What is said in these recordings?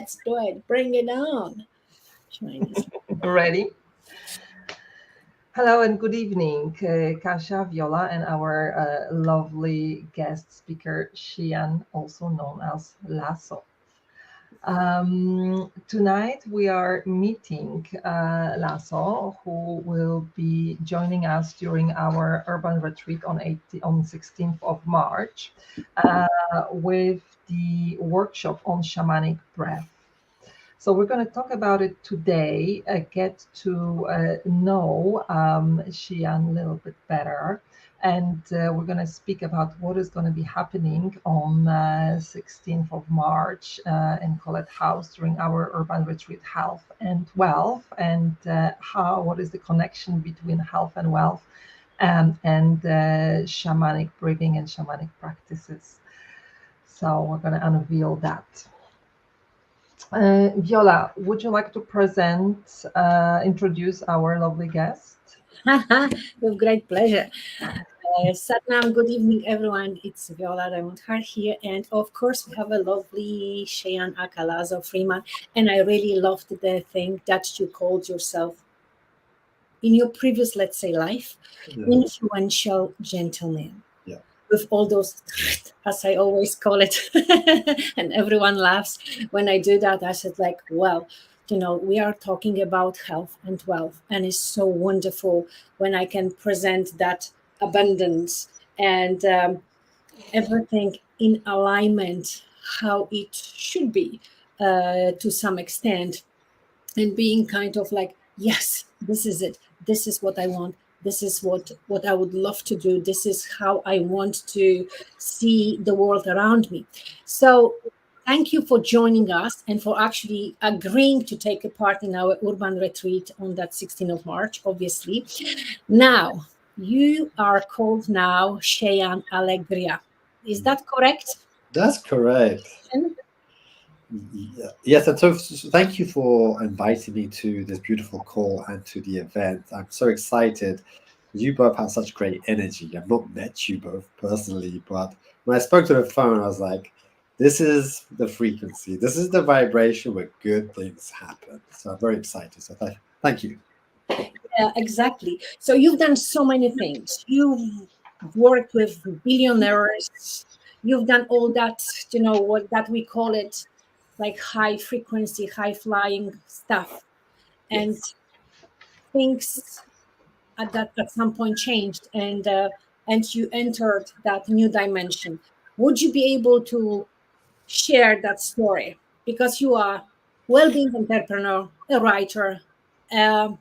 Let's do it. Bring it on. Shanice. Ready? Hello and good evening, Kasia, Viola, and our lovely guest speaker, Sheian, also known as Laso. Tonight we are meeting Laso, who will be joining us during our urban retreat on 16th of March with the workshop on shamanic breath. So we're going to talk about it today, get to know Sheian a little bit better. And we're going to speak about what is going to be happening on 16th of March in Colette House during our urban retreat, Health and Wealth, and what is the connection between health and wealth and shamanic breathing and shamanic practices. So we're going to unveil that. Viola, would you like to introduce our lovely guest? With great pleasure. Satnam, good evening, everyone. It's Viola Raymond-Hart here. And of course, we have a lovely Sheian Laso Freeman. And I really loved the thing that you called yourself in your previous, let's say, life, influential gentleman. Yeah. With all those, as I always call it, and everyone laughs when I do that. I said, like, well, we are talking about health and wealth, and it's so wonderful when I can present that abundance and everything in alignment, how it should be to some extent, and being kind of like, yes, this is it. This is what I want. This is what I would love to do. This is how I want to see the world around me. So thank you for joining us and for actually agreeing to take a part in our urban retreat on that 16th of March, obviously. Now, you are called now Sheian Alegria. Is that correct? That's correct. Yes, and so thank you for inviting me to this beautiful call and to the event. I'm so excited. You both have such great energy. I've not met you both personally, but when I spoke to the phone, I was like, this is the frequency. This is the vibration where good things happen. So I'm very excited. So thank you. Exactly. So you've done so many things. You've worked with billionaires. You've done all that, what that we call it, like high frequency, high flying stuff. And things at some point changed, and you entered that new dimension. Would you be able to share that story? Because you are well-being entrepreneur, a writer, um,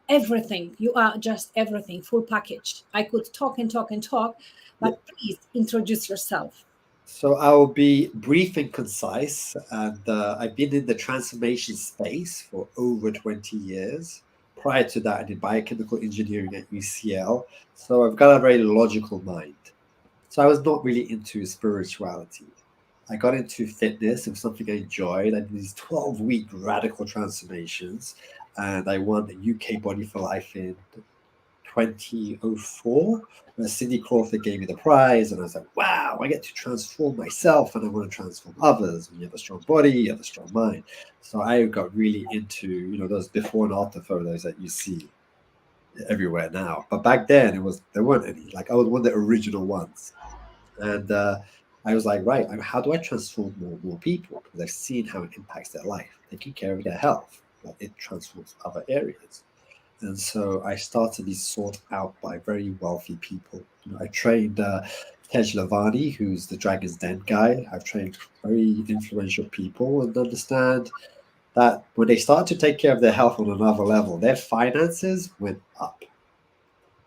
everything. You are just everything, full package. I could talk and talk and talk, but please introduce yourself. So I'll be brief and concise. And I've been in the transformation space for over 20 years. Prior to that, I did biochemical engineering at UCL. So I've got a very logical mind. So I was not really into spirituality. I got into fitness. It was something I enjoyed. I did these 12-week radical transformations. And I won the UK Body for Life in 2004, where Cindy Crawford gave me the prize, and I was like, wow, I get to transform myself and I want to transform others. When you have a strong body, you have a strong mind. So I got really into, those before and after photos that you see everywhere now. But back then there weren't any. Like I was one of the original ones. And I was like, right, how do I transform more people? Because I've seen how it impacts their life, taking care of their health. Like it transforms other areas. And so I started to be sought out by very wealthy people. I trained Tej Lavani, who's the Dragon's Den guy. I've trained very influential people and understand that when they start to take care of their health on another level, their finances went up.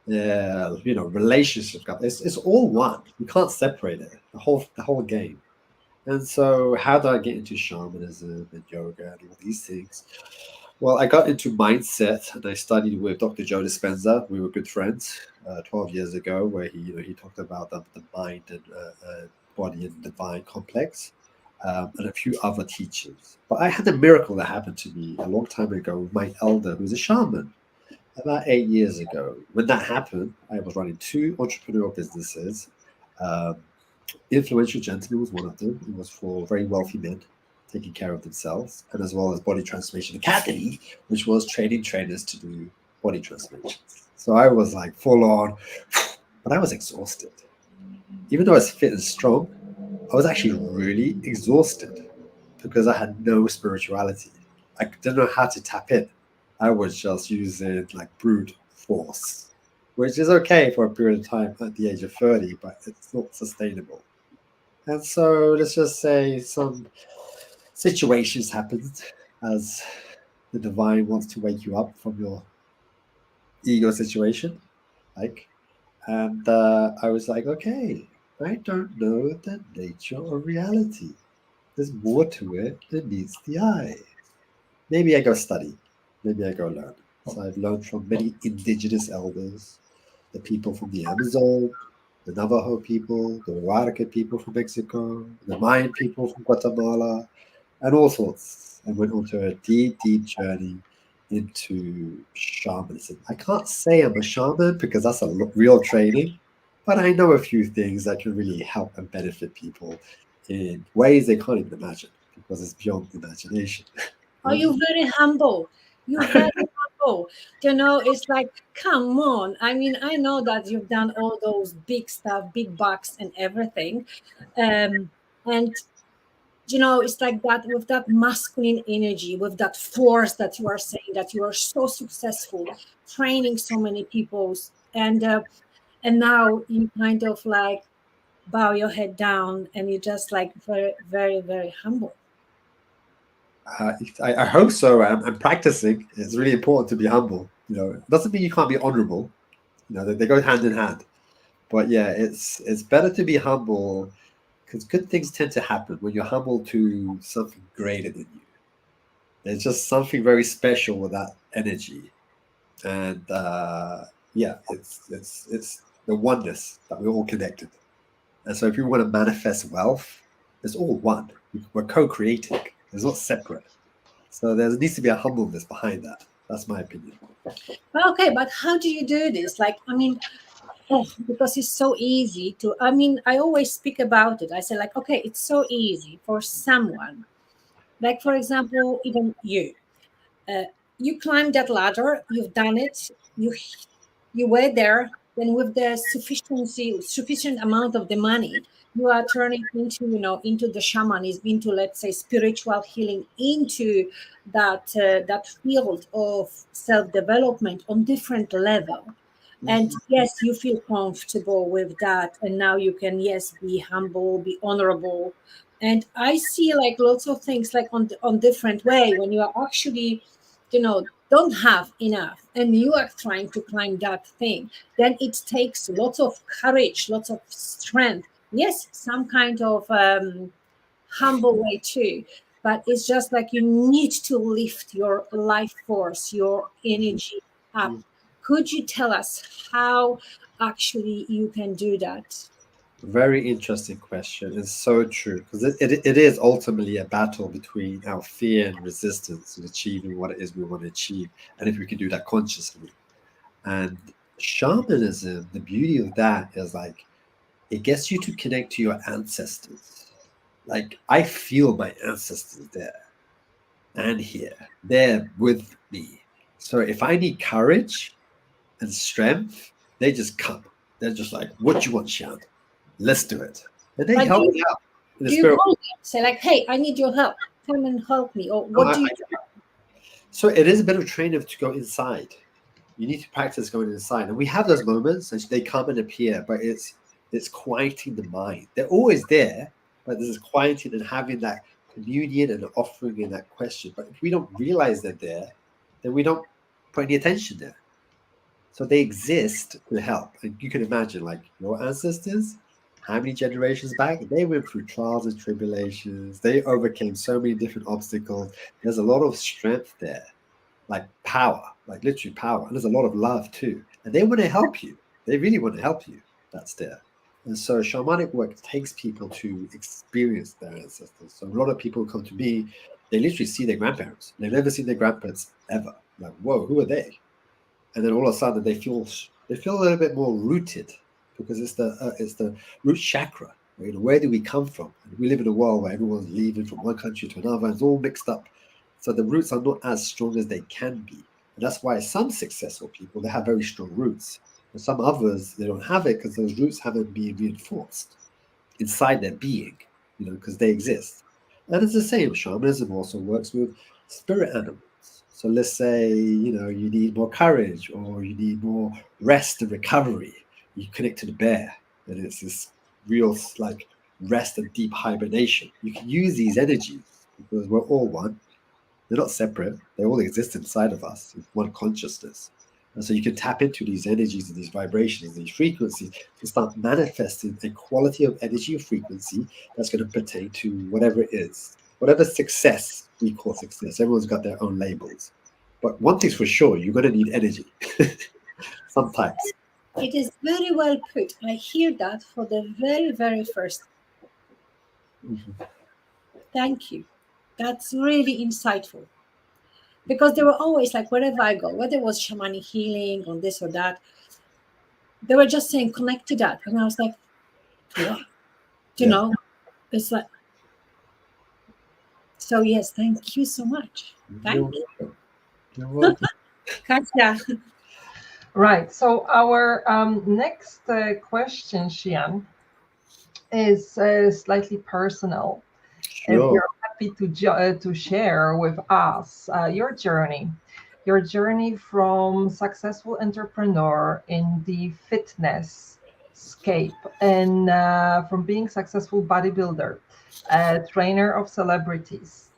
Their, relationships got it's all one. You can't separate it. The whole game. And so how do I get into shamanism and yoga and all these things? Well, I got into mindset and I studied with Dr. Joe Dispenza. We were good friends 12 years ago, where he talked about the mind and body and divine complex, and a few other teachers. But I had a miracle that happened to me a long time ago with my elder, who's a shaman, about 8 years ago. When that happened, I was running 2 entrepreneurial businesses. Influential Gentleman was one of them. It was for very wealthy men. taking care of themselves, and as well as Body Transformation Academy, which was training trainers to do body transformations. So I was like full on, but I was exhausted. Even though I was fit and strong, I was actually really exhausted because I had no spirituality. I didn't know how to tap in. I was just using like brute force, which is okay for a period of time at the age of 30, but it's not sustainable. And so let's just say some situations happened as the divine wants to wake you up from your ego situation. Like, and I was like, okay, I don't know the nature of reality. There's more to it than meets the eye. Maybe I go study. Maybe I go learn. So I've learned from many indigenous elders, the people from the Amazon, the Navajo people, the Huarca people from Mexico, the Mayan people from Guatemala, and all sorts. And went on to a deep, deep journey into shamanism. I can't say I'm a shaman because that's a real training, but I know a few things that can really help and benefit people in ways they can't even imagine because it's beyond imagination. Oh, you're very humble. You're very humble. It's like, come on. I mean, I know that you've done all those big stuff, big bucks and everything. And it's like that with that masculine energy, with that force that you are saying that you are so successful, training so many peoples, and now you kind of like bow your head down and you're just like very, very, very humble. I hope so. I'm practicing. It's really important to be humble. It doesn't mean you can't be honorable. They go hand in hand. But yeah, it's better to be humble because good things tend to happen when you're humble to something greater than you. There's just something very special with that energy, and yeah, it's the oneness that we're all connected. And so, if you want to manifest wealth, it's all one. We're co-creating. It's not separate. So there needs to be a humbleness behind that. That's my opinion. Okay, but how do you do this? Like, I mean, because it's so easy to, I mean, I always speak about it. I say, like, okay, it's so easy for someone, like, for example, even you. Uh, you climbed that ladder, you've done it, you were there, then with the sufficient amount of the money, you are turning into, into the shamanism, into, let's say, spiritual healing, into that field of self-development on different level. And yes, you feel comfortable with that, and now you can, yes, be humble, be honorable. And I see like lots of things like on different way when you are actually, don't have enough and you are trying to climb that thing, then it takes lots of courage, lots of strength, yes, some kind of humble way too, but it's just like you need to lift your life force, your energy up. Could you tell us how actually you can do that? Very interesting question. It's so true because it is ultimately a battle between our fear and resistance in achieving what it is we want to achieve, and if we can do that consciously. And shamanism, the beauty of that is like it gets you to connect to your ancestors. Like I feel my ancestors there and here, they're with me. So if I need courage and strength, they just come. They're just like, "What do you want, Sheian? Let's do it." And they But help me out in the do you spirit. call them, say like, hey, I need your help, come and help me, or No, what do you do? so it is a bit of training to go inside. You need to practice going inside, and we have those moments, and they come and appear. But it's quieting the mind. They're always there, but there's quieting and having that communion and offering in that question. But if we don't realize they're there, then we don't put any attention there. So they exist to help. And you can imagine, like your ancestors, how many generations back, they went through trials and tribulations. They overcame so many different obstacles. There's a lot of strength there, like power, like literally power. And there's a lot of love too. And they want to help you. They really want to help you. That's there. And so shamanic work takes people to experience their ancestors. So a lot of people come to me, they literally see their grandparents. They've never seen their grandparents ever. Like, whoa, who are they? And then all of a sudden they feel a little bit more rooted because it's the root chakra. Where do we come from? We live in a world where everyone's leaving from one country to another, and it's all mixed up. So the roots are not as strong as they can be. And that's why some successful people, they have very strong roots. And some others, they don't have it because those roots haven't been reinforced inside their being, because they exist. And it's the same. Shamanism also works with spirit animals. So let's say, you need more courage or you need more rest and recovery. You connect to the bear, and it's this real like rest and deep hibernation. You can use these energies because we're all one. They're not separate. They all exist inside of us. It's one consciousness. And so you can tap into these energies and these vibrations and these frequencies to start manifesting a quality of energy or frequency that's going to pertain to whatever it is. Whatever success we call success. Everyone's got their own labels. But one thing's for sure, you're going to need energy sometimes. It is very well put. I hear that for the very, very first. Thank you. That's really insightful. Because they were always like, wherever I go, whether it was shamanic healing or this or that, they were just saying, connect to that. And I was like, what? It's like, so yes, thank you so much. Thank you. You're welcome. Katja. Right. So our next question, Sheian, is slightly personal. If Sure. you're happy to share with us your journey from successful entrepreneur in the fitness scape, and from being successful bodybuilder, trainer of celebrities.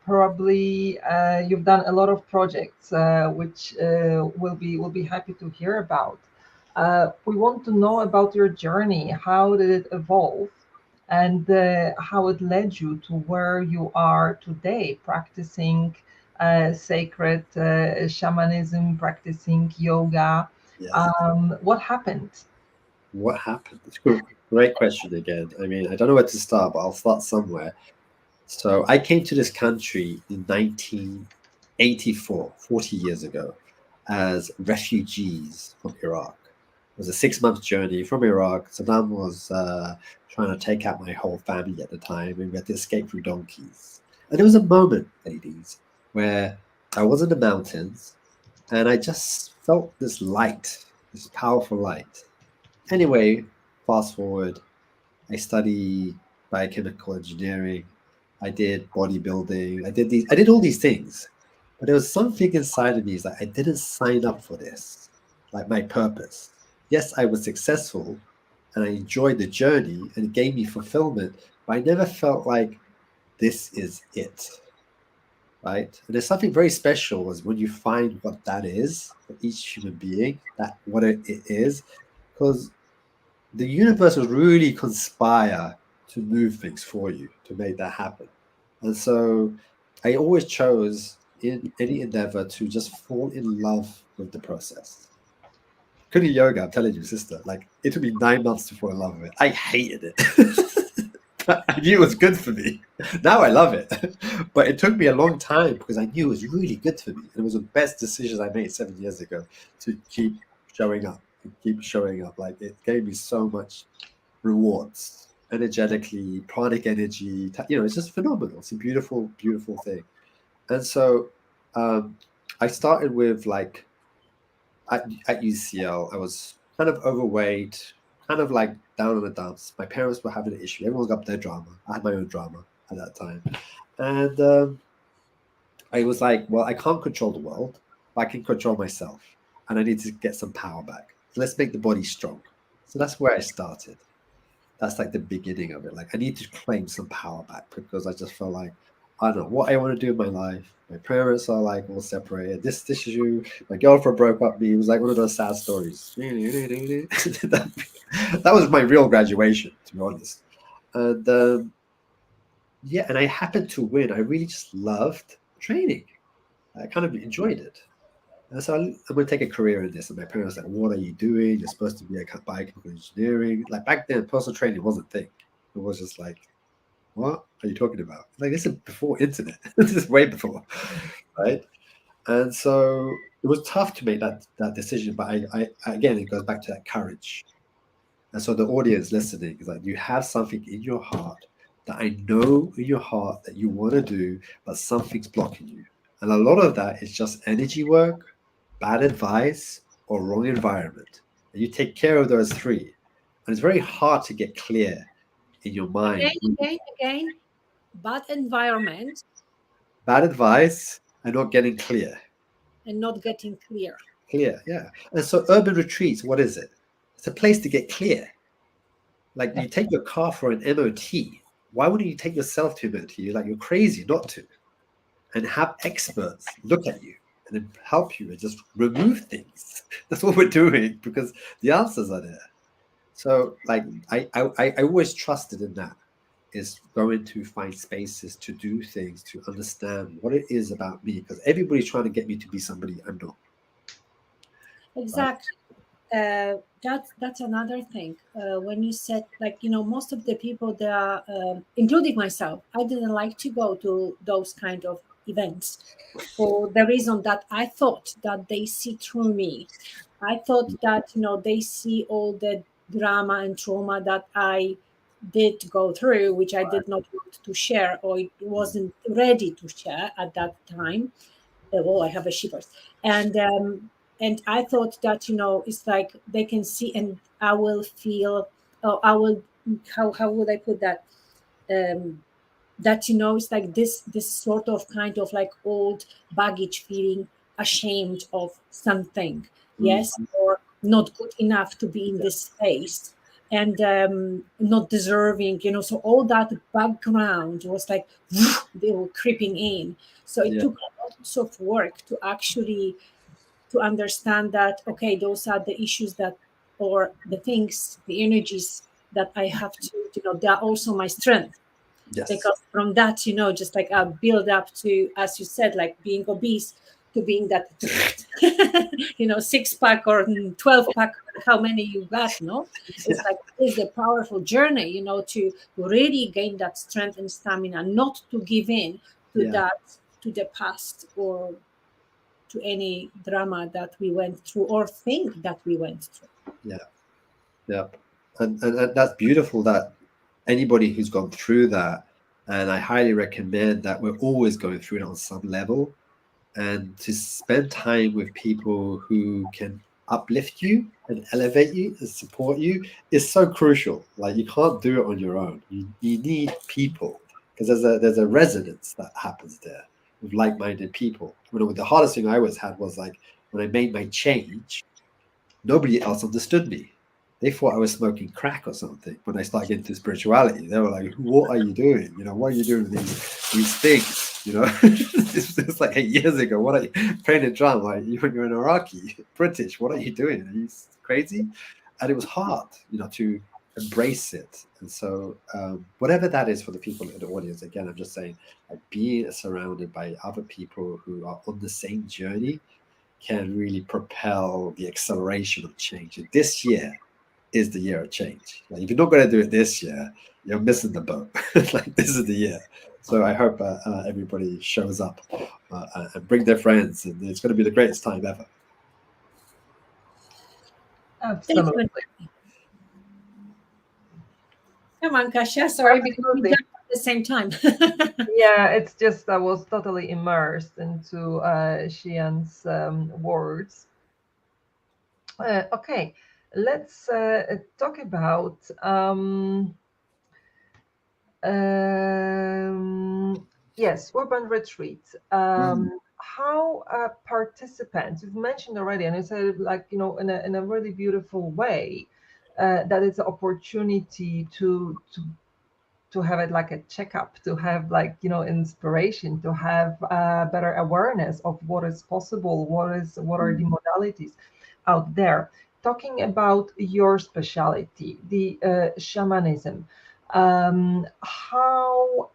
Probably you've done a lot of projects, which we'll be happy to hear about. We want to know about your journey. How did it evolve, and how it led you to where you are today, practicing sacred shamanism, practicing yoga. Yes. What happened? What happened? Great question again. I mean, I don't know where to start, but I'll start somewhere. So I came to this country in 1984, 40 years ago, as refugees from Iraq. It was a 6-month journey from Iraq. Saddam was trying to take out my whole family at the time, and we had to escape through donkeys. And there was a moment, ladies, where I was in the mountains, and I just felt this light, this powerful light. Anyway, fast forward, I studied biochemical engineering. I did bodybuilding. I did all these things. But there was something inside of me is like I didn't sign up for this, like my purpose. Yes, I was successful and I enjoyed the journey and it gave me fulfillment, but I never felt like this is it. Right? And there's something very special is when you find what that is for each human being, that what it is, because the universe will really conspire to move things for you to make that happen. And so I always chose in any endeavor to just fall in love with the process. Including yoga, I'm telling you, sister, like it took me 9 months to fall in love with it. I hated it. But I knew it was good for me. Now I love it. But it took me a long time because I knew it was really good for me. And it was the best decisions I made 7 years ago to keep showing up. Like it gave me so much rewards energetically, pranic energy. It's just phenomenal. It's a beautiful, beautiful thing. And so I started with like at UCL, I was kind of overweight, kind of like down in the dumps. My parents were having an issue. Everyone's got their drama. I had my own drama at that time. And I was like, well, I can't control the world, but I can control myself. And I need to get some power back. So let's make the body strong. So that's where I started. That's like the beginning of it. Like I need to claim some power back because I just felt like I don't know what I want to do in my life. My parents are like all separated. This issue. My girlfriend broke up with me. It was like one of those sad stories. that was my real graduation, to be honest. And yeah, and I happened to win. I really just loved training. I kind of enjoyed it. And so I'm going to take a career in this. And my parents were like, what are you doing? You're supposed to be a biochemical engineering. Like back then, personal training wasn't a thing. It was just like, what are you talking about? Like this is before internet. This is way before, right? And so it was tough to make that decision. But I again, it goes back to that courage. And so the audience listening is like, you have something in your heart that I know in your heart that you want to do, but something's blocking you. And a lot of that is just energy work, bad advice, or wrong environment. And you take care of those three. And it's very hard to get clear in your mind. Again, bad environment Bad advice and not getting clear. and not getting clear. Clear, yeah. And so urban retreats, what is it? It's a place to get clear. Like you take your car for an MOT. Why wouldn't you take yourself to MOT? You're like, you're crazy not to. And have experts look at you and then help you and just remove things. That's what we're doing because the answers are there. So like I always trusted in that, is going to find spaces to do things, to understand what it is about me, because everybody's trying to get me to be somebody I'm not. Exactly. That's another thing. When you said, like, most of the people that are, including myself, I didn't like to go to those kind of events for the reason that I thought that they see through me. I thought that they see all the drama and trauma that I did go through, which I did not want to share, or it wasn't ready to share at that time. Oh, I have a shivers. And I thought that it's like they can see, and I will feel. Oh, I will. How would I put that? Um, that it's like this sort of kind of like old baggage, feeling ashamed of something, yes, or not good enough to be in this space, and not deserving, so all that background was like they were creeping in. So it Yeah, took lots of work to actually to understand that, okay, those are the issues that, or the things, the energies that I have to, they are also my strength. yes, Because from that, just like a build up to, as you said, like being obese, to being that 6 pack or 12 pack, how many you got. No, it's yeah, like it's a powerful journey, to really gain that strength and stamina, not to give in to yeah, that, to the past, or to any drama that we went through or think that we went through. yeah, yeah. And that's beautiful that anybody who's gone through that, and I highly recommend that we're always going through it on some level, and to spend time with people who can uplift you and elevate you and support you is so crucial. Like you can't do it on your own. You need people, because there's a resonance that happens there with like-minded people. The hardest thing I always had was like when I made my change, nobody else understood me. They thought I was smoking crack or something. When I started getting into spirituality, they were like, "What are you doing? What are you doing with these things? It's like 8 years ago. What are you playing a drum? Like you're an Iraqi, British. What are you doing? Are you crazy?" And it was hard, to embrace it. And so, whatever that is for the people in the audience, again, I'm just saying, like being surrounded by other people who are on the same journey can really propel the acceleration of change. And this year is the year of change. Like if you're not going to do it this year, you're missing the boat. Like this is the year. So I hope everybody shows up and bring their friends, and it's going to be the greatest time ever. Absolutely. Come on, Kasia. Sorry, because we Absolutely. jumped at the same time. Yeah, it's just I was totally immersed into Sheian's words. Okay, let's talk about yes, urban retreat. How participants, you've mentioned already, and you said like in a really beautiful way, that it's an opportunity to have it like a checkup, to have like inspiration, to have better awareness of what is possible, what are the modalities out there. Talking about your specialty, the shamanism, how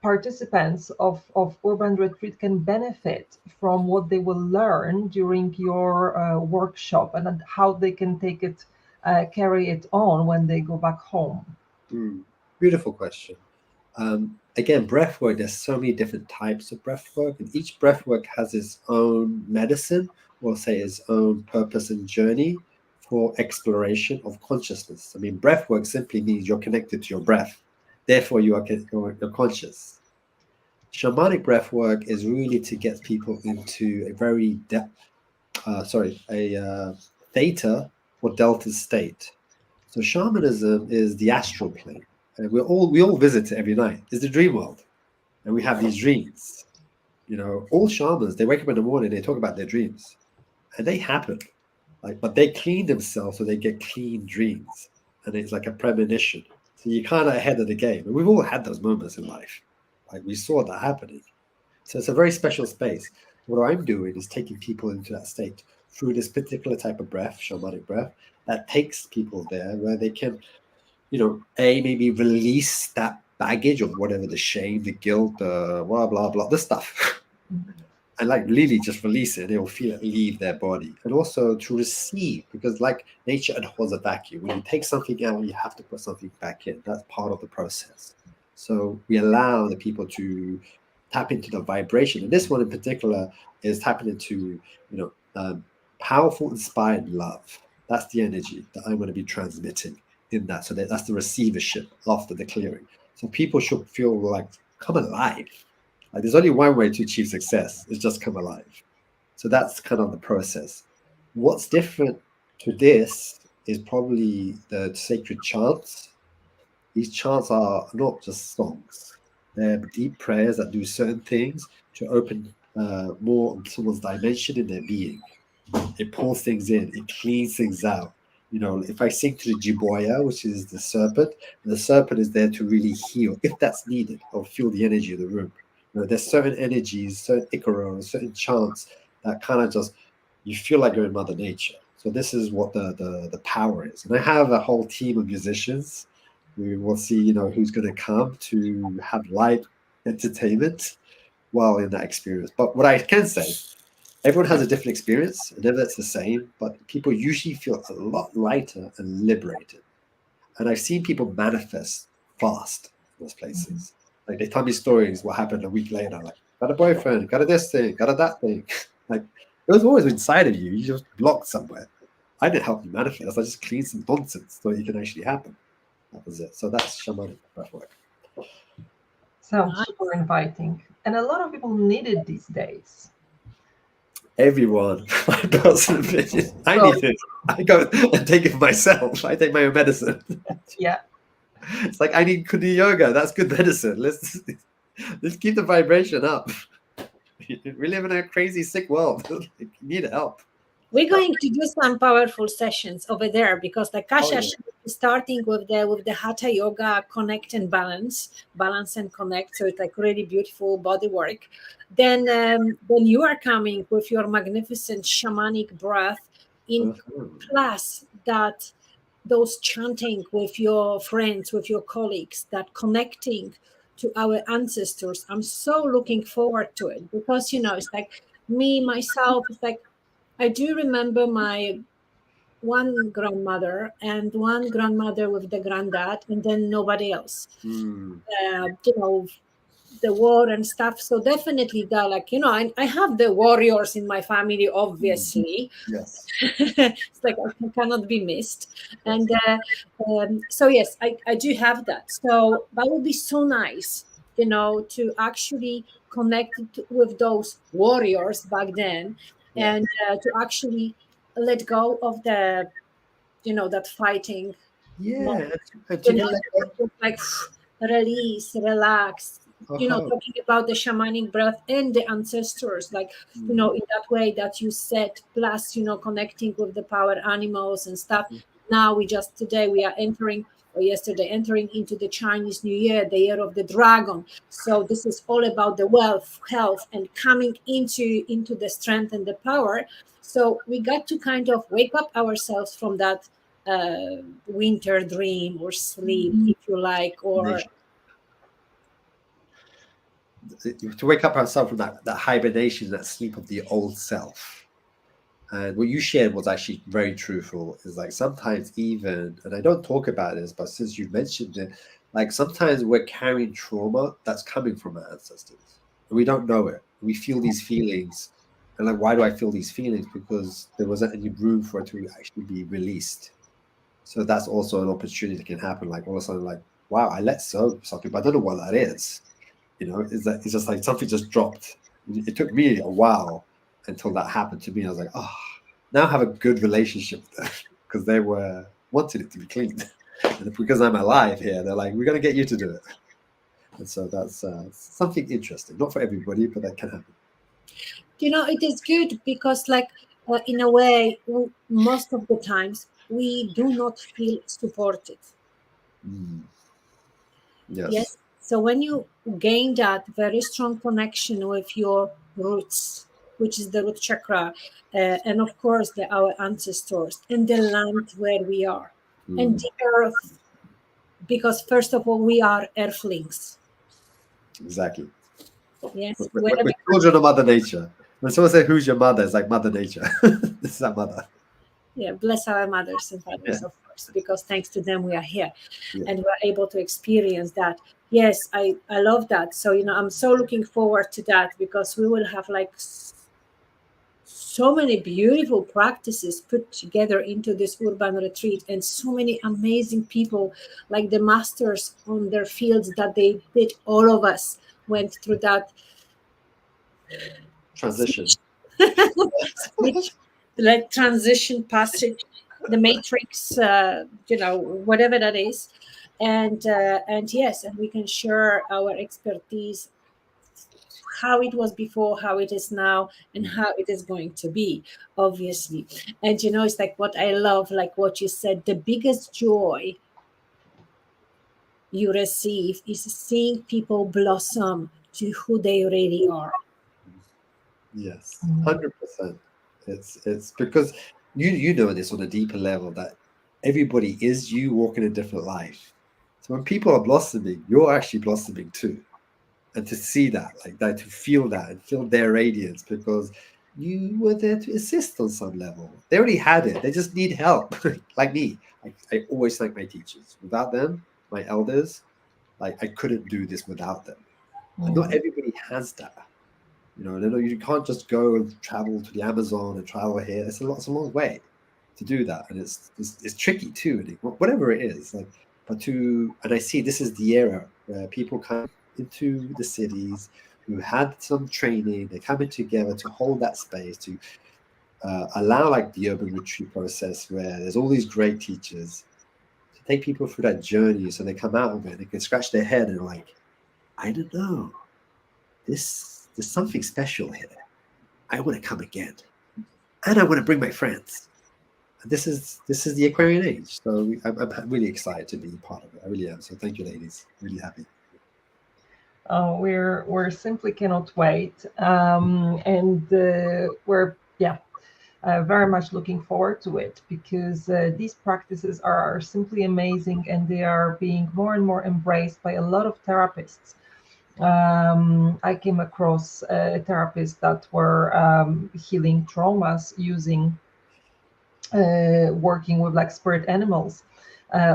participants of urban retreat can benefit from what they will learn during your workshop, and how they can take it, carry it on when they go back home. Beautiful question. Again, breath work, there's so many different types of breath work, and each breath work has its own medicine, or say its own purpose and journey for exploration of consciousness. I mean, breath work simply means you're connected to your breath. Therefore, you're conscious. Shamanic breath work is really to get people into a very theta or delta state. So shamanism is the astral plane, and we all visit it every night. It's the dream world, and we have these dreams. All shamans, they wake up in the morning, they talk about their dreams, and they happen. But they clean themselves so they get clean dreams, and it's like a premonition. So you're kind of ahead of the game, and we've all had those moments in life. Like we saw that happening. So it's a very special space. What I'm doing is taking people into that state through this particular type of breath, shamanic breath, that takes people there where they can, maybe release that baggage of whatever, the shame, the guilt, blah, blah, blah, the stuff. And really just release it. They will feel it leave their body. And also to receive, because like nature adheres a vacuum. When you take something out, you have to put something back in. That's part of the process. So we allow the people to tap into the vibration. And this one in particular is tapping into, powerful, inspired love. That's the energy that I'm going to be transmitting in that. So that's the receivership after the clearing. So people should feel like come alive. Like there's only one way to achieve success, is just come alive. So that's kind of the process. What's different to this is probably the sacred chants. These chants are not just songs. They're deep prayers that do certain things to open more of someone's dimension in their being. It pulls things in, it cleans things out. If I sing to the jiboya, which is the serpent is there to really heal, if that's needed, or feel the energy of the room. There's certain energies, certain icaros, certain chants that kind of just, you feel like you're in Mother Nature. So this is what the power is. And I have a whole team of musicians. We will see, who's going to come to have light entertainment while in that experience. But what I can say, everyone has a different experience, and never it's the same, but people usually feel a lot lighter and liberated. And I've seen people manifest fast in those places. Like they tell me stories, what happened a week later, like, got a boyfriend, got a this thing, got a that thing. Like it was always inside of you. You just blocked somewhere. I didn't help you manifest. I just cleaned some nonsense so it can actually happen. That was it. So that's shamanic breathwork. Sounds super inviting. And a lot of people need it these days. Everyone, my personal opinion. I need it. I go and take it for myself. I take my own medicine. Yeah. It's like I need Kundalini yoga. That's good medicine. Let's keep the vibration up. We live in a crazy, sick world. You need help. We're going to do some powerful sessions over there because the Kasha is starting with the Hatha Yoga, connect and balance and connect. So it's like really beautiful body work. Then you are coming with your magnificent shamanic breath in plus that those chanting with your friends, with your colleagues, that connecting to our ancestors. I'm so looking forward to it because, it's like me, myself, it's like, I do remember my one grandmother and one grandmother with the granddad, and then nobody else. The war and stuff. So definitely, I have the warriors in my family, obviously. Yes. It's like I cannot be missed. And so, yes, I do have that. So that would be so nice, to actually connect with those warriors back then. And to actually let go of the, that fighting. Yeah. Like release, relax. Talking about the shamanic breath and the ancestors, like, in that way that you said, plus, connecting with the power animals and stuff. Now today we are entering, or yesterday, entering into the Chinese New Year, the year of the dragon. So this is all about the wealth, health, and coming into the strength and the power. So we got to kind of wake up ourselves from that winter dream or sleep, if you like, or to wake up ourselves from that hibernation, that sleep of the old self. And what you shared was actually very truthful. Is like sometimes even, and I don't talk about this, but since you mentioned it, like sometimes we're carrying trauma that's coming from our ancestors. We don't know it. We feel these feelings, And like, why do I feel these feelings? Because there wasn't any room for it to actually be released. So that's also an opportunity that can happen. Like all of a sudden, like, wow, I let go of something, but I don't know what that is. Is that it's just like something just dropped. It took me a while until that happened to me. I was like, oh, now I have a good relationship with them because they were wanted it to be cleaned. And because I'm alive here, they're like, we're going to get you to do it. And so that's something interesting. Not for everybody, but that can happen. It is good because, like, in a way, most of the times we do not feel supported. Mm. Yes. Yes. So when you gain that very strong connection with your roots, which is the root chakra, and of course our ancestors and the land where we are, and the earth, because first of all we are earthlings. Exactly. Yes. We're children of Mother Nature. When someone says, who's your mother? It's like Mother Nature. This is our mother. Yeah, bless our mothers and fathers, Yeah. of course, because thanks to them we are here, Yeah. and we're able to experience that. Yes, I love that. So I'm so looking forward to that, because we will have like so many beautiful practices put together into this urban retreat, and so many amazing people, like the masters on their fields that they did. All of us went through that Transition. switch, like transition passage, the matrix, whatever that is. And yes, and we can share our expertise, how it was before, how it is now, and how it is going to be, obviously. And it's like what I love, like what you said, the biggest joy you receive is seeing people blossom to who they really are. Yes, 100%. It's because you know this on a deeper level that everybody is you walking a different life. So when people are blossoming, you're actually blossoming too. And to see that, like that, to feel that and feel their radiance, because you were there to assist on some level. They already had it. They just need help. Like me. I always thank my teachers. Without them, my elders, like I couldn't do this without them. And not everybody has that. You can't just go and travel to the Amazon and travel here. It's a long way to do that, and it's tricky too. And whatever it is, like, and I see this is the era where people come into the cities who had some training. They're coming together to hold that space to allow like the urban retreat process, where there's all these great teachers to take people through that journey, so they come out of it, they can scratch their head and like, I don't know, there's something special here. I want to come again, and I want to bring my friends. And this is the Aquarian age, so I'm really excited to be part of it. I really am. So thank you, ladies. Really happy. We're simply cannot wait, and we're very much looking forward to it, because these practices are simply amazing, and they are being more and more embraced by a lot of therapists. I came across therapists that were healing traumas using working with like spirit animals,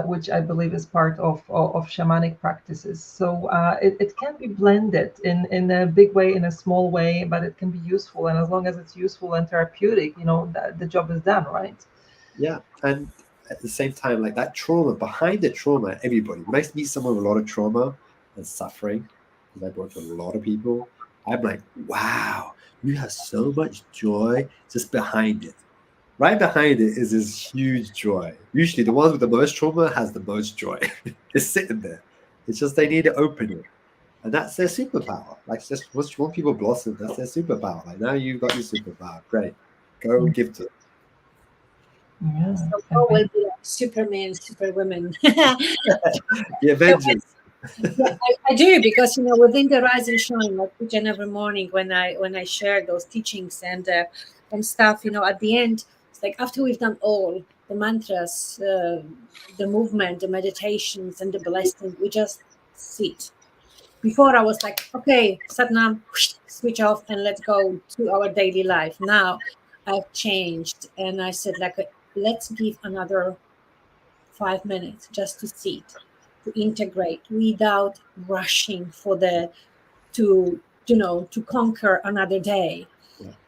which I believe is part of shamanic practices. So it can be blended in a big way, in a small way, but it can be useful. And as long as it's useful and therapeutic, the job is done, right? Yeah, and at the same time, like that trauma, behind the trauma, everybody. When I meet someone with a lot of trauma and suffering, because I've worked with a lot of people, I'm like, wow, you have so much joy just behind it. Right behind it is this huge joy. Usually, the ones with the most trauma has the most joy. It's sitting there. It's just they need to open it, and that's their superpower. Like, just once people blossom, that's their superpower. Like, now you've got your superpower. Great, go give to it. Yeah, So Paul will be like Superman, Superwoman. The Avengers. Yeah, I do, because within the rise and shine, like each and every morning when I share those teachings and stuff, at the end, it's like after we've done all the mantras, the movement, the meditations, and the blessing, we just sit. Before I was like, okay, Satnam, switch off and let's go to our daily life. Now I've changed, and I said like, let's give another 5 minutes just to sit, to integrate without rushing for to conquer another day.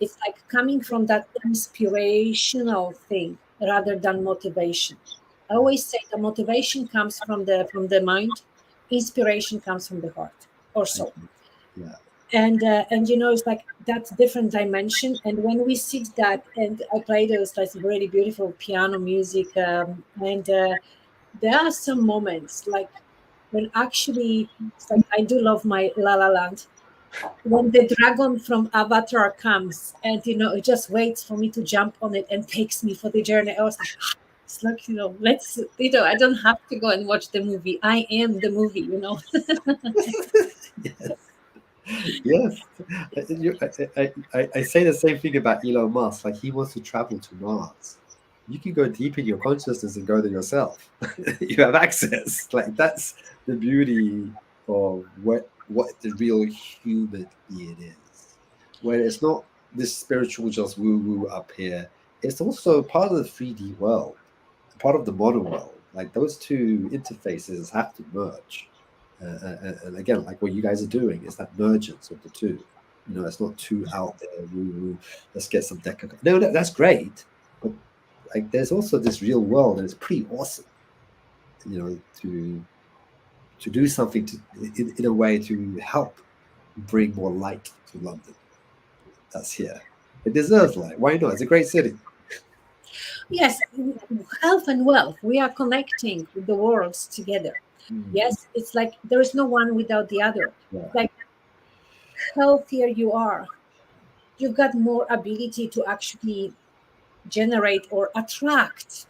It's like coming from that inspirational thing rather than motivation. I always say the motivation comes from the mind, inspiration comes from the heart or soul. Yeah. And it's like that different dimension. And when we sit that, and I play those like really beautiful piano music, and there are some moments like when actually it's like I do love my La La Land, when the dragon from Avatar comes and it just waits for me to jump on it and takes me for the journey. I was like, it's like, let's, I don't have to go and watch the movie. I am the movie. Yes. Yes. I say the same thing about Elon Musk. Like, he wants to travel to Mars. You can go deep in your consciousness and go there yourself. You have access. Like, that's the beauty of what the real human being is. When it's not this spiritual just woo woo up here, it's also part of the 3D world, part of the modern world. Like, those two interfaces have to merge. And again, like what you guys are doing is that mergence of the two. It's not too out there. Woo woo. Let's get some deck. No, that's great, but like there's also this real world, and it's pretty awesome. To do something in a way to help bring more light to London. That's here. It deserves light. Why not? It's a great city. Yes, health and wealth. We are connecting the worlds together. Yes, it's like there is no one without the other. Yeah. Like healthier you are, you've got more ability to actually generate or attract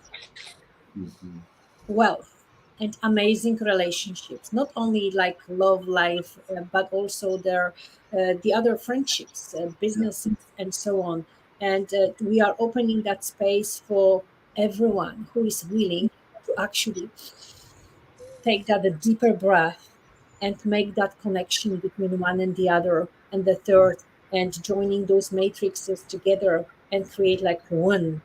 Mhm. wealth and amazing relationships, not only like love life, but also the other friendships, Yeah. businesses, and so on. And we are opening that space for everyone who is willing to actually take that a deeper breath and make that connection between one and the other and the third, and joining those matrices together and create like one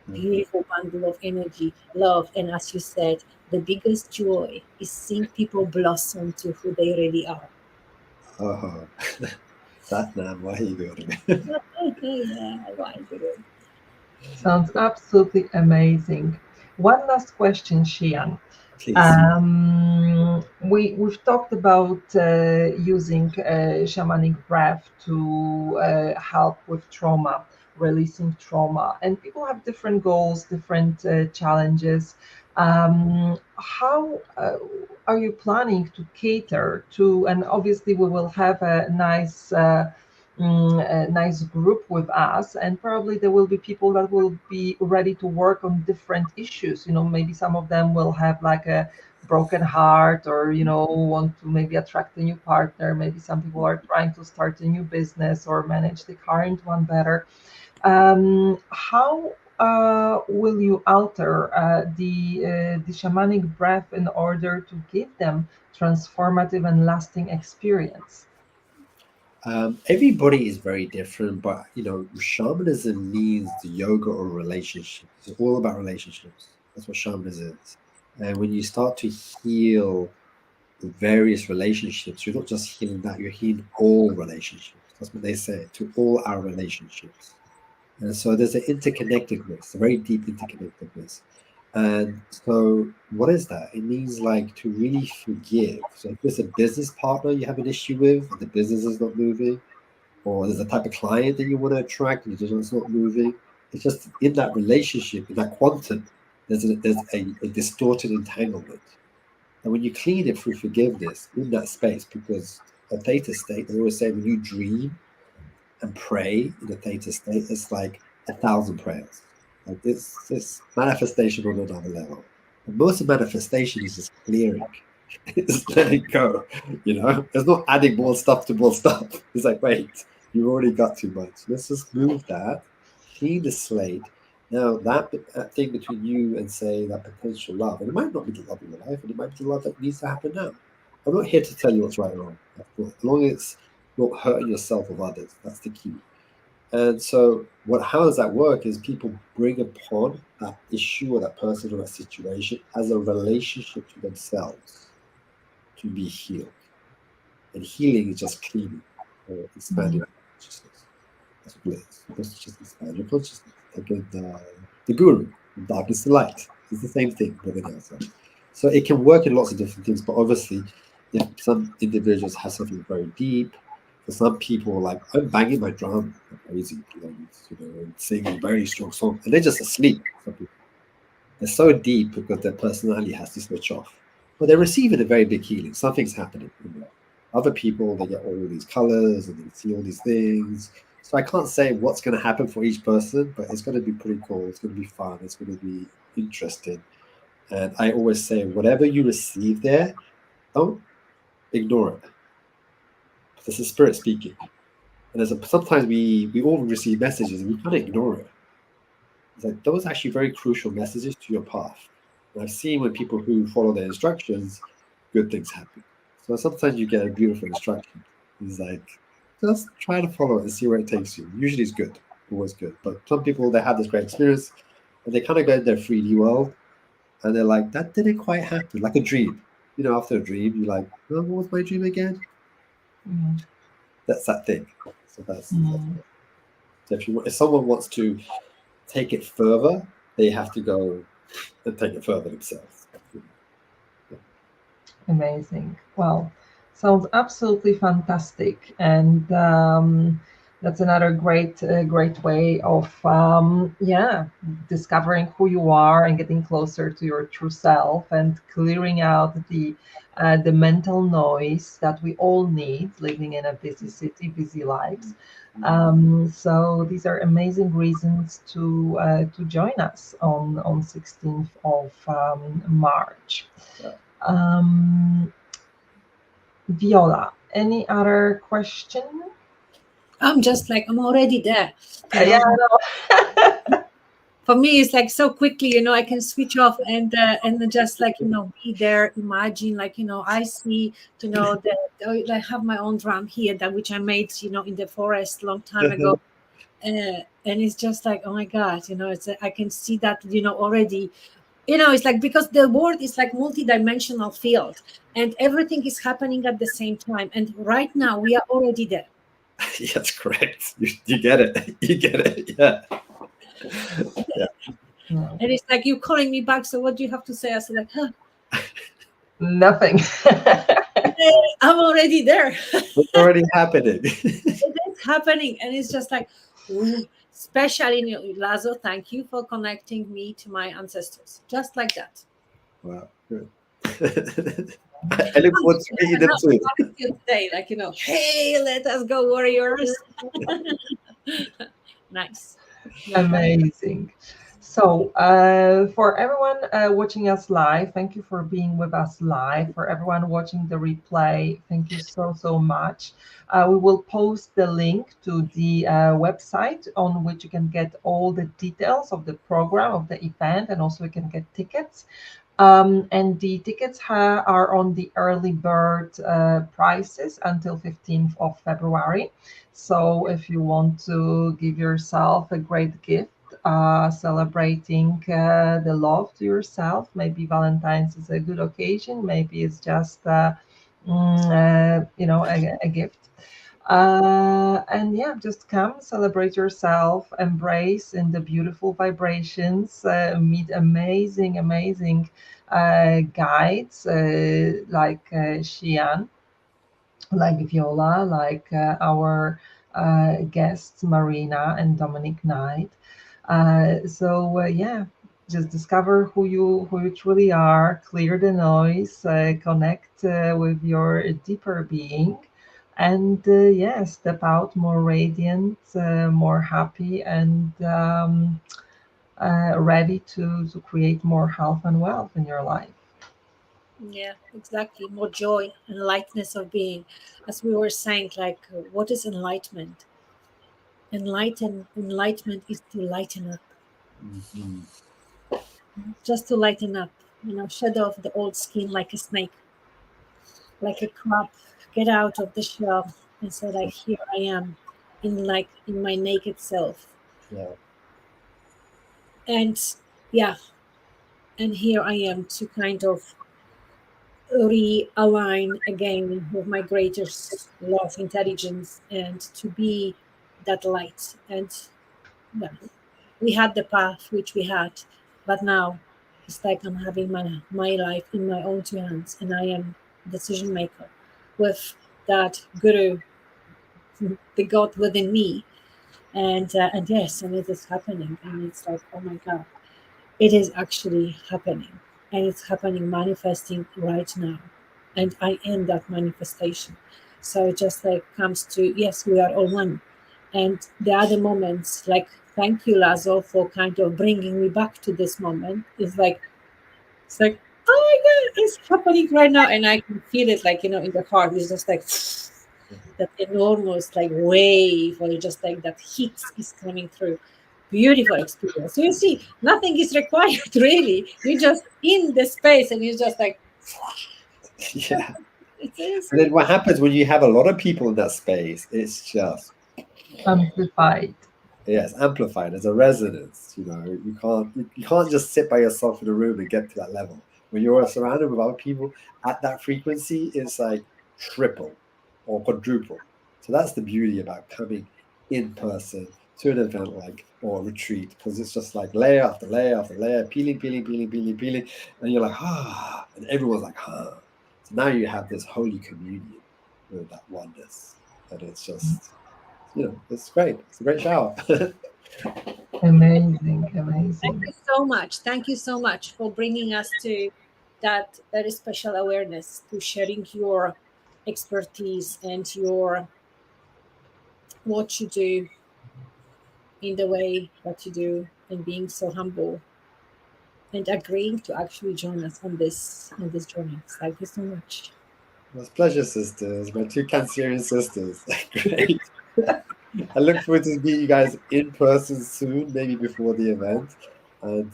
Mhm. beautiful bundle of energy, love. And as you said, the biggest joy is seeing people blossom to who they really are. Oh, that man, why are you doing it? Yeah, I do it. Sounds absolutely amazing. One last question, Shian. Please. We've talked about using shamanic breath to help with trauma, releasing trauma, and people have different goals, different challenges. How are you planning to cater to? And obviously, we will have a nice group with us, and probably there will be people that will be ready to work on different issues. Maybe some of them will have like a broken heart, or want to maybe attract a new partner. Maybe some people are trying to start a new business or manage the current one better. How will you alter the shamanic breath in order to give them transformative and lasting experience? Everybody is very different, but shamanism means the yoga or relationships. It's all about relationships. That's what shamanism is. And when you start to heal the various relationships, you're not just healing that, you're healing all relationships. That's what they say, to all our relationships. And so there's an interconnectedness, a very deep interconnectedness. And so what is that? It means like to really forgive. So if there's a business partner you have an issue with and the business is not moving, or there's a type of client that you want to attract and it's not moving, it's just in that relationship, in that quantum, there's a distorted entanglement. And when you clean it through forgiveness in that space, because a theta state, they always say when you dream and pray in a theta state, it's like 1,000 prayers. Like this manifestation on another level. And most of manifestation is just clearing. It's letting go. It's not adding more stuff to more stuff. It's like, wait, you've already got too much. Let's just move that, clean the slate. Now that thing between you and say that potential love, and it might not be the love of your life, and it might be the love that needs to happen now. I'm not here to tell you what's right or wrong. As long as it's not hurting yourself or others, that's the key. And so, how does that work? Is people bring upon that issue or that person or that situation as a relationship to themselves to be healed. And healing is just cleaning or expanding consciousness. That's what it is. Supposed to just expand your consciousness. Again, the guru, from darkness to light. It's the same thing within ourselves. So it can work in lots of different things, but obviously, if some individuals have something very deep, for some people, like I'm banging my drum like crazy, and singing a very strong song, and they're just asleep. Some people. They're so deep because their personality has to switch off. But they're receiving a very big healing. Something's happening in there. Other people, they get all these colors and they see all these things. So I can't say what's going to happen for each person, but it's going to be pretty cool. It's going to be fun. It's going to be interesting. And I always say, whatever you receive there, don't ignore it. This is spirit speaking. And sometimes we all receive messages and we kind of ignore it. It's like those are actually very crucial messages to your path. And I've seen when people who follow their instructions, good things happen. So sometimes you get a beautiful instruction. It's like, just try to follow it and see where it takes you. Usually it's good, always good. But some people, they have this great experience and they kind of go in their 3D world and they're like, that didn't quite happen, like a dream. After a dream, you're like, oh, what was my dream again? Mm. That's that thing. So that's Mm. so if someone wants to take it further, they have to go and take it further themselves. Amazing. Well, sounds absolutely fantastic, and that's another great way of discovering who you are and getting closer to your true self and clearing out the mental noise that we all need living in a busy city, busy lives. So these are amazing reasons to join us on 16th of March. Yeah. Viola, any other question? I'm just like, I'm already there. Yeah, I know. For me, it's like so quickly, I can switch off and just like, be there, imagine, like, I see, that I have my own drum here, that which I made, in the forest long time ago. And it's just like, oh my God, it's I can see that, already. It's like, because the world is like multi-dimensional field and everything is happening at the same time. And right now we are already there. That's correct. You get it. You get it. Yeah. Yeah. No, And it's like, you calling me back. So what do you have to say? I said like, nothing. I'm already there. It's already happening. It is happening. And it's just like, ooh, especially Lazo, thank you for connecting me to my ancestors. Just like that. Wow. Good. I look forward to meeting them too. Today, like, hey, let us go, warriors. Nice. Amazing. So, for everyone watching us live, thank you for being with us live. For everyone watching the replay, thank you so much. We will post the link to the website on which you can get all the details of the program, of the event, and also you can get tickets. And the tickets are on the early bird prices until 15th of February. So if you want to give yourself a great gift, celebrating the love to yourself, maybe Valentine's is a good occasion, maybe it's just a gift. And yeah, just come celebrate yourself, embrace in the beautiful vibrations, meet amazing guides like Sheian, like Viola, like our guests Marina and Dominic Knight. Yeah, just discover who you truly are, clear the noise, connect with your deeper being, and yeah, step out more radiant, more happy, and ready to create more health and wealth in your life. Yeah, exactly. More joy and lightness of being. As we were saying, like, what is enlightenment? Enlightenment is to lighten up, Mhm. just to lighten up, shed off the old skin like a snake, like a crab, get out of the shell and say, like, here I am in my naked self. Yeah. And yeah, and here I am to kind of realign again with my greater love, intelligence, and to be that light. And well, we had the path which we had, but now it's like I'm having my life in my own two hands, and I am decision maker with that guru, the God within me. And yes, and it is happening, and it's like, oh my God, it is actually happening, and it's happening, manifesting right now, and I am that manifestation. So it just like comes to, yes, we are all one. And the other moments, like, thank you, Lazo, for kind of bringing me back to this moment. It's like, oh my God, it's happening right now, and I can feel it, like, in the heart. It's just like that enormous like wave, or just like that heat is coming through. Beautiful experience. So you see, nothing is required really. You're just in the space, and you just like, Yeah. it is. And then what happens when you have a lot of people in that space? It's just, Amplified. yes, amplified. There's a resonance. You can't just sit by yourself in a room and get to that level. When you're surrounded with other people at that frequency, it's like triple or quadruple. So that's the beauty about coming in person to an event like, or a retreat, because it's just like layer after layer after layer, peeling, peeling, peeling, peeling, peeling, and you're like, ah, and everyone's like, ah. So now you have this holy communion with that oneness, and it's just, it's great. It's a great shower. Amazing, Thank amazing. you so much. Thank you so much for bringing us to that very special awareness, to sharing your expertise and your what you do in the way that you do, and being so humble and agreeing to actually join us on this journey. Thank you so much. It was a pleasure, sisters. My two Cancerian sisters. Great. I look forward to meeting you guys in person soon, maybe before the event. And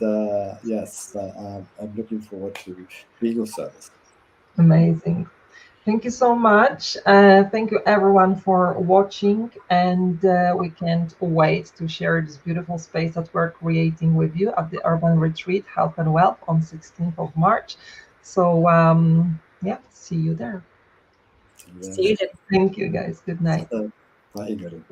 yes, I'm looking forward to being of service. Amazing. Thank you so much. Thank you everyone for watching, and we can't wait to share this beautiful space that we're creating with you at the Urban Retreat Health and Wealth on 16th of March. So yeah, see you there. See you See you then. then. Thank you guys. Good night. Bye, Ingrid.